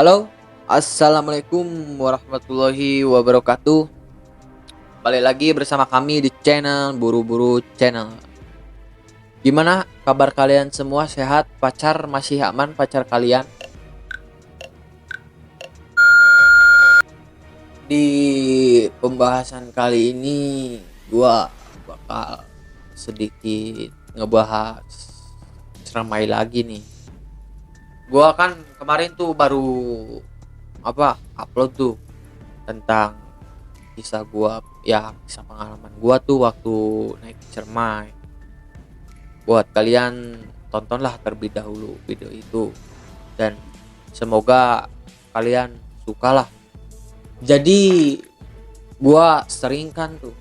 Halo, assalamualaikum warahmatullahi wabarakatuh. Balik lagi bersama kami di channel Buru-Buru Channel. Gimana kabar kalian semua? Sehat? Pacar masih aman pacar kalian? Di pembahasan kali ini gua bakal sedikit ngebahas ceramai lagi nih. Gua kan kemarin tuh baru upload tuh tentang kisah pengalaman gua tuh waktu naik Cermai. Buat kalian tontonlah terlebih dahulu video itu dan semoga kalian sukalah. Jadi gua sering kan tuh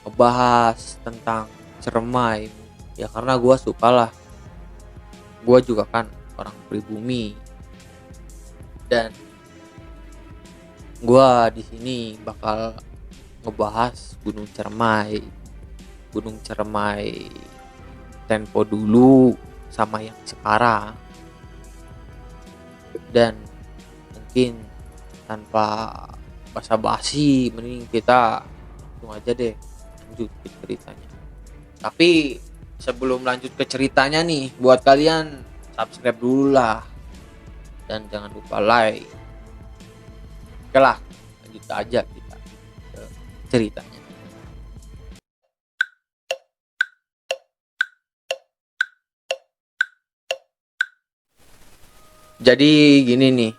ngebahas tentang Cermai ya karena gua sukalah. Gua juga kan orang pribumi dan gua di sini bakal ngebahas Gunung Cermai tempo dulu sama yang sekarang. Dan mungkin tanpa basa-basi mending kita langsung aja deh lanjut ke ceritanya. Tapi sebelum lanjut ke ceritanya nih, buat kalian subscribe dulu lah dan jangan lupa like. Oke lah, lanjut aja kita ke ceritanya. Jadi gini nih,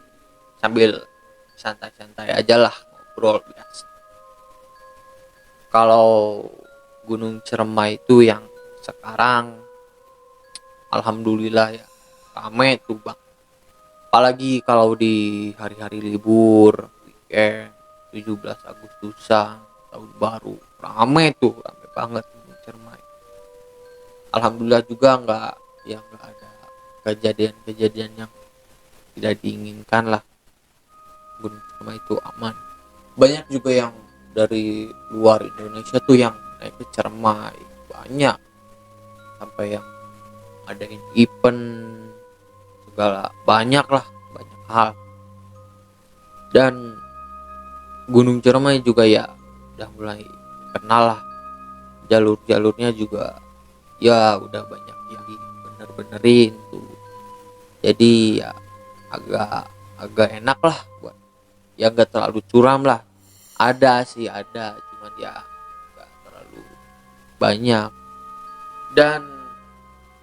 sambil santai-santai aja lah ngobrol biasa. Kalau Gunung Ciremai itu yang sekarang alhamdulillah ya rame tuh bang. Apalagi kalau di hari-hari libur, weekend, 17 Agustusan, tahun baru, rame banget Gunung Ciremai. Alhamdulillah juga nggak ada kejadian-kejadian yang tidak diinginkan lah. Gunung Ciremai itu aman. Banyak juga yang dari luar Indonesia tuh yang naik ke Ciremai, banyak, sampai yang adain event segala, banyak hal. Dan Gunung Ciremai juga ya udah mulai kenal lah, jalur-jalurnya juga ya udah banyak yang bener-benerin tuh, jadi ya agak enak lah buat ya nggak terlalu curam lah. Ada cuman ya nggak terlalu banyak. Dan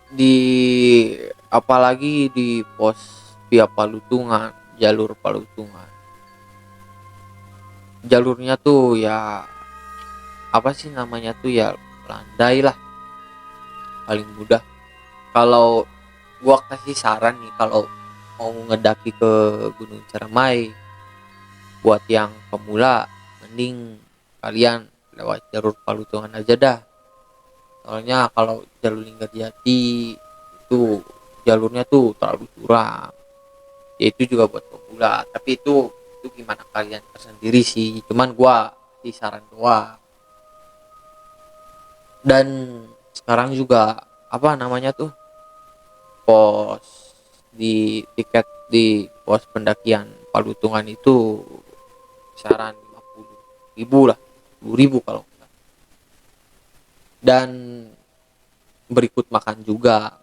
di apalagi di pos via Palutungan, jalur Palutungan, jalurnya tuh ya apa sih namanya tuh ya, landai lah paling mudah. Kalau gua kasih saran nih, kalau mau ngedaki ke Gunung Ciremai buat yang pemula, mending kalian lewat jalur Palutungan aja dah. Soalnya kalau jalur Linggarjati itu jalurnya tuh terlalu curam. Ya itu juga buat pemula, tapi itu gimana kalian tersendiri sih. Cuman gua kasih saran doang. Dan sekarang juga apa namanya tuh, pos di tiket di pos pendakian Palutungan itu kisaran 50.000 lah, 10.000 kalau enggak. Dan berikut makan juga,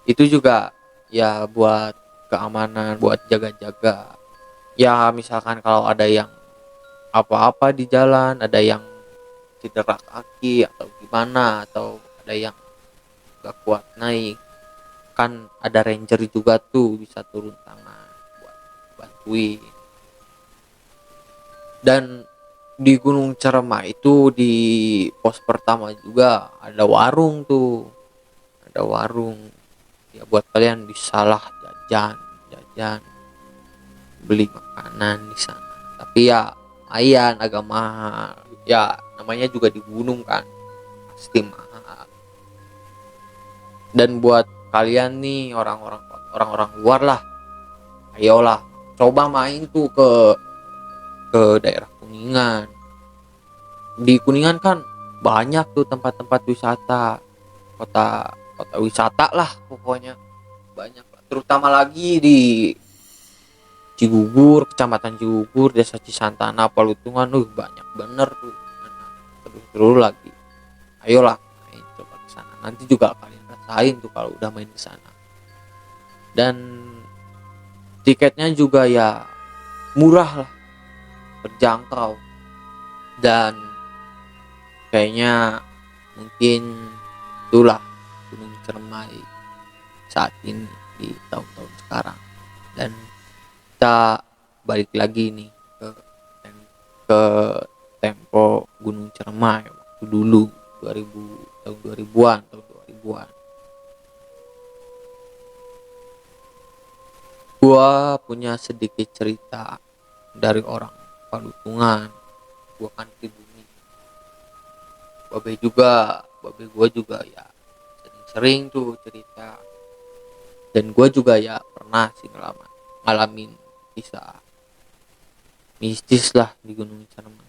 itu juga ya buat keamanan, buat jaga-jaga. Ya misalkan kalau ada yang apa-apa di jalan, ada yang cedera kaki atau gimana, atau ada yang gak kuat naik, kan ada ranger juga tuh bisa turun tangan buat bantuin. Dan di Gunung Ciremai itu di pos pertama juga ada warung tuh, ada warung ya buat kalian bisa lah jajan beli makanan di sana. Tapi ya lumayan agak mahal ya, namanya juga di gunung kan, pasti mahal. Dan buat kalian nih orang-orang luar lah, ayolah coba main tuh ke daerah Kuningan. Di Kuningan kan banyak tuh tempat-tempat wisata, kota wisata lah pokoknya, banyak lah. terutama lagi di Cigugur, kecamatan Cigugur, desa Cisantana, Palutungan, banyak bener tuh. Terus lagi, ayolah main coba ke sana. Nanti juga kalian rasain tuh kalau udah main ke sana. Dan tiketnya juga ya murah lah, terjangkau, dan kayaknya mungkin itulah Gunung Cermai saat ini di tahun-tahun sekarang. Dan kita balik lagi nih ke tempo Gunung Cermai waktu dulu 2000 tahun 2000-an. Gua punya sedikit cerita dari orang Palutungan. Gua kan pribumi. Babe gua juga ya sering-sering tuh cerita. Dan gua juga ya pernah sih ngalamin kisah mistis lah di Gunung Cermai.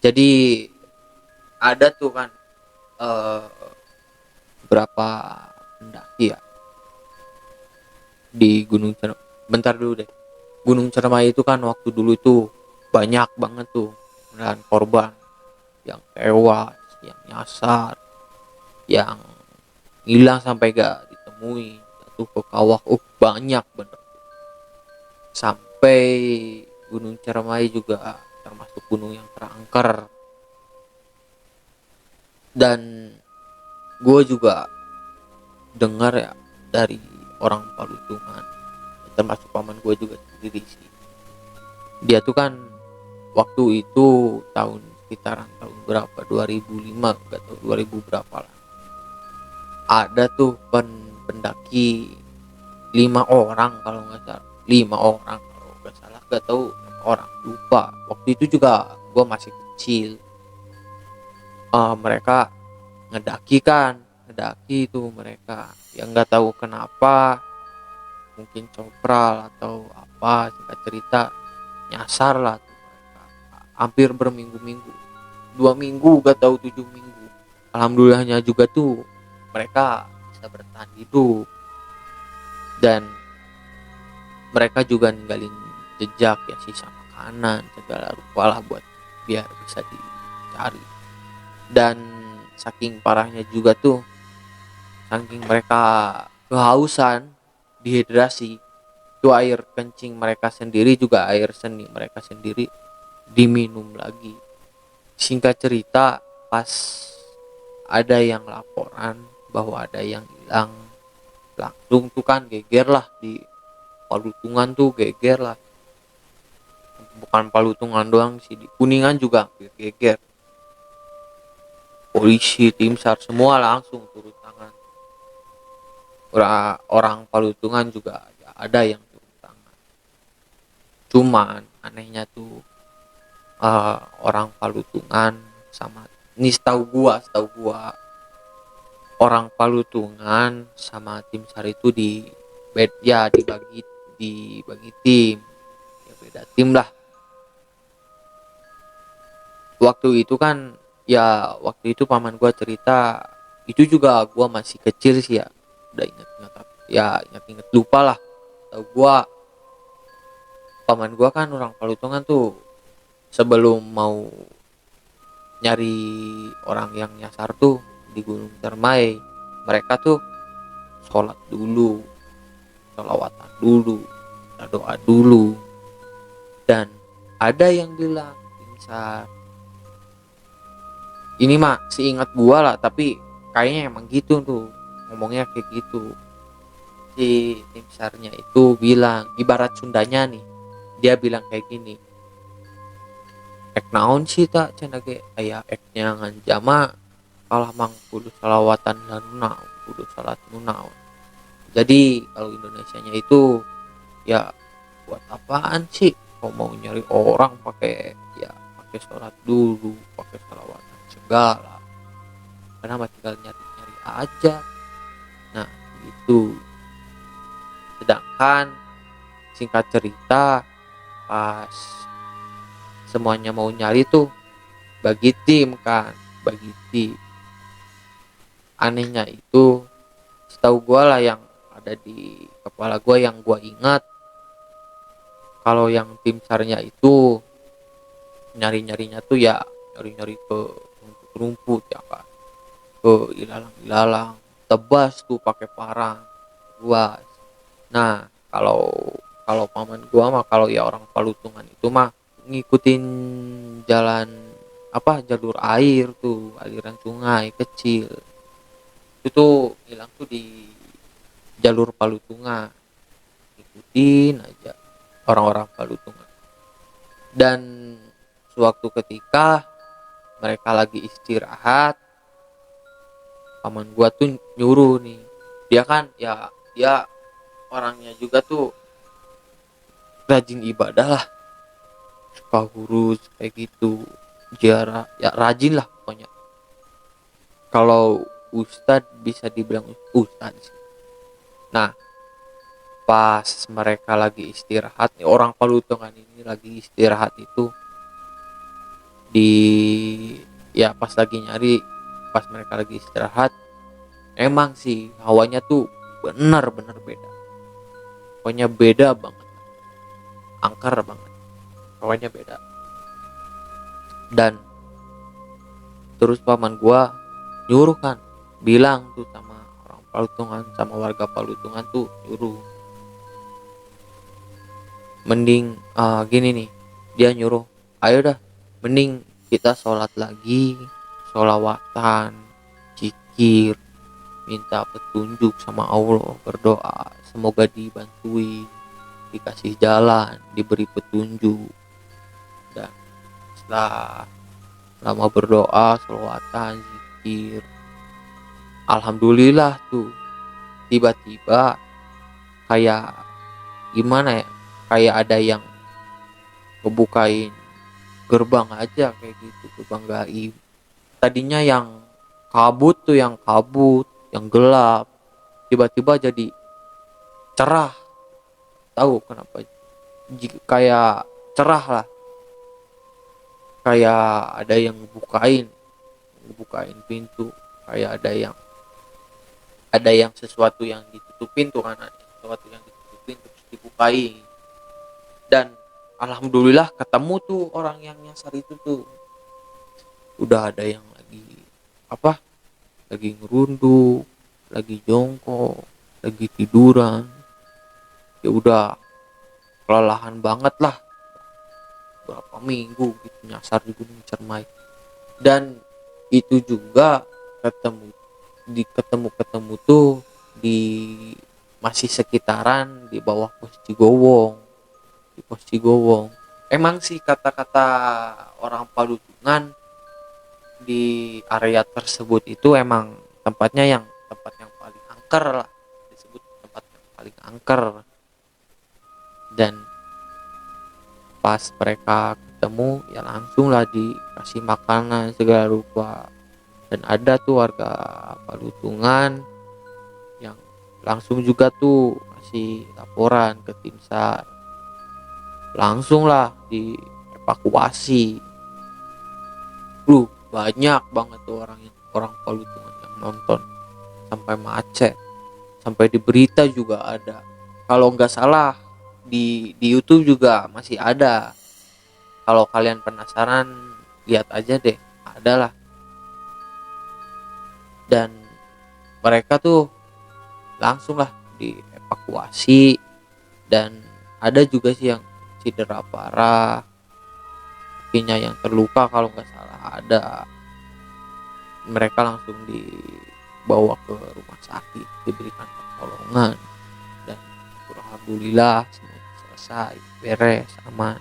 Jadi ada tuh kan beberapa pendaki ya di Gunung Cermai. Bentar dulu deh. Gunung Cermai itu kan waktu dulu itu banyak banget tuh menelan korban yang tewas, yang nyasar, yang hilang sampai gak ditemui, jatuh ke kawah. Banyak bener. Sampai Gunung Cermai juga termasuk gunung yang terangker. Dan gue juga dengar ya dari orang Palutungan, termasuk paman gue juga sendiri sih. Dia tuh kan waktu itu sekitaran tahun berapa, 2005 gak tau 2000 berapa lah, ada tuh pendaki 5 orang kalau nggak salah, 5 orang kalau nggak salah, gak tahu orang, lupa. Waktu itu juga gue masih kecil. Mereka ngedaki itu mereka yang nggak tahu kenapa, mungkin copral atau apa, singkat cerita nyasar lah tuh mereka. Hampir berminggu-minggu, 2 minggu gak tahu 7 minggu. Alhamdulillahnya juga tuh mereka bisa bertahan hidup, dan mereka juga ninggalin jejak ya, sisa makanan segala rupa lah buat biar bisa dicari. Dan saking parahnya juga tuh, saking mereka kehausan, dehidrasi, itu air kencing mereka sendiri juga air seni mereka sendiri diminum lagi. Singkat cerita, pas ada yang laporan bahwa ada yang hilang, langsung tuh kan geger lah di Palutungan tuh, geger lah. Bukan Palutungan doang sih, di Kuningan juga hampir geger. Polisi, tim SAR semua langsung turun tangan. Orang Palutungan juga ya ada yang turun tangan. Cuman anehnya tuh orang Palutungan sama, ini setahu gua orang Palutungan sama tim SAR itu dibagi tim, ya beda tim lah. Waktu itu paman gua cerita, itu juga gua masih kecil sih ya, udah ingat lupa lah. Tahu gua, paman gua kan orang Palutungan tuh, sebelum mau nyari orang yang nyasar tuh di Gunung Cermai, mereka tuh sholat dulu, sholawatan dulu, doa dulu. Dan ada yang bilang tim SAR, ini mah seingat gua lah, tapi kayaknya emang gitu tuh, ngomongnya kayak gitu. Si tim SAR-nya itu bilang, ibarat Sundanya nih, dia bilang kayak gini, ek naon sih tak cenah ge aya eknya ngan jama kalah mang kudu salawatan dan naon, kudu salat naon. Jadi kalau Indonesianya itu ya, buat apaan sih kalau mau nyari orang pakai sholat dulu, pakai salawatan segala, karena mah tinggal nyari aja. Nah gitu. Sedangkan singkat cerita, pas semuanya mau nyari tuh bagi tim. Anehnya itu, setahu gua lah yang ada di kepala gue yang gue ingat, kalau yang tim SAR-nya itu nyari-nyarinya tuh ya nyari-nyari ke rumput ya kan, ke ilalang-ilalang, tebas tuh pakai parang luas. Nah, kalau kalau paman gua mah, kalau ya orang Palutungan itu mah ngikutin jalan jalur air tuh, aliran sungai kecil. Itu tuh hilang tuh di jalur Palutungan. Ikutin aja orang-orang Palutungan. Dan suatu ketika mereka lagi istirahat, paman gua tuh nyuruh nih. Dia kan ya dia orangnya juga tuh rajin ibadah lah, suka urus kayak gitu, ziarah ya, rajin lah pokoknya. Kalau ustad bisa dibilang ustad sih. Nah, pas mereka lagi istirahat nih, orang Palutungan ini lagi istirahat itu di pas lagi nyari, pas mereka lagi istirahat, emang sih hawanya tuh benar-benar beda, pokoknya beda banget, angker banget, hawanya beda. Dan terus paman gua nyuruh kan, bilang tuh sama orang Palutungan, sama warga Palutungan tuh nyuruh, mending gini nih, dia nyuruh, ayo dah, mending kita sholat lagi, sholawatan, zikir, minta petunjuk sama Allah, berdoa semoga dibantuin, dikasih jalan, diberi petunjuk. Dan setelah lama berdoa, sholawatan, zikir, alhamdulillah tuh tiba-tiba kayak gimana ya, kayak ada yang ngebukain gerbang aja kayak gitu, gerbang gaib. Tadinya yang kabut, yang gelap, tiba-tiba jadi cerah. Tahu kenapa? Kayak cerah lah, kayak ada yang ngebukain pintu, kayak ada yang sesuatu yang ditutupin tuh kan, ada sesuatu yang ditutupin terus dibukain. Dan alhamdulillah ketemu tuh orang yang nyasar itu tuh. Udah ada yang lagi lagi ngerunduk, lagi jongkok, lagi tiduran, ya udah kelelahan banget lah, berapa minggu gitu nyasar di Gunung Cermai. Dan itu juga ketemu tuh di masih sekitaran di bawah pos Cigowong. Emang sih kata-kata orang Palutungan, di area tersebut itu emang tempat yang paling angker lah, disebut tempat yang paling angker. Dan pas mereka ketemu ya langsung lah dikasih makanan segala rupa. Dan ada tuh warga Palutungan yang langsung juga tuh kasih laporan ke tim SAR, langsung lah dievakuasi. Banyak banget tuh orang Palutungan yang nonton, sampai macet, sampai di berita juga ada, kalau nggak salah di YouTube juga masih ada. Kalau kalian penasaran, lihat aja deh, ada lah. Dan mereka tuh langsung lah dievakuasi. Dan ada juga sih yang cedera parah, kakinya yang terluka kalau nggak salah ada. Mereka langsung dibawa ke rumah sakit, diberikan pertolongan, dan alhamdulillah semuanya selesai, beres, aman.